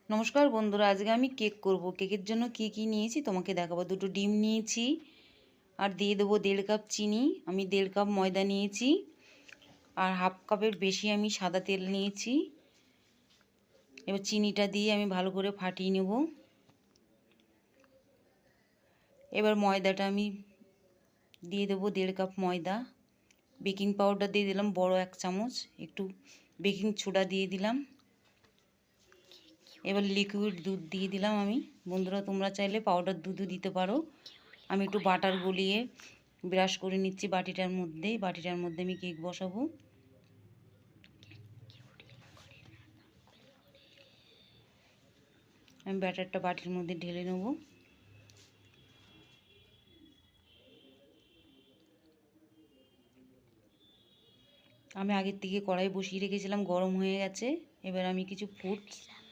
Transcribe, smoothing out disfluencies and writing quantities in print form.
নমস্কার বন্ধুরা, আজকে আমি কেক করব। কেকের জন্য কি কি নিয়েছি তোমাকে দেখাবো। দুটো ডিম নিয়েছি আর দিয়ে দেবো 1.5 কাপ চিনি। আমি 1.5 কাপ ময়দা নিয়েছি আর হাফ কাপের বেশি আমি সাদা তেল নিয়েছি। এবার চিনিটা দিয়ে আমি ভালো করে ফাটিয়ে নেব। এবার ময়দাটা আমি দিয়ে দেবো 1.5 কাপ ময়দা। বেকিং পাউডার দিয়ে দিলাম বড় 1 চামচ, একটু বেকিং সোডা দিয়ে দিলাম। এবার লিকুইড দুধ দিয়ে দিলাম আমি। বন্ধুরা, তোমরা চাইলে পাউডার দুধও দিতে পারো। আমি একটু বাটার গলিয়ে ব্রাশ করে নিচ্ছি বাটিটার মধ্যে আমি কেক বসাবো। আমি ব্যাটারটা বাটির মধ্যে ঢেলে নেব। আমি আগের থেকে কড়াই বসিয়ে রেখেছিলাম, গরম হয়ে গেছে। এবার আমি কিছু ফুড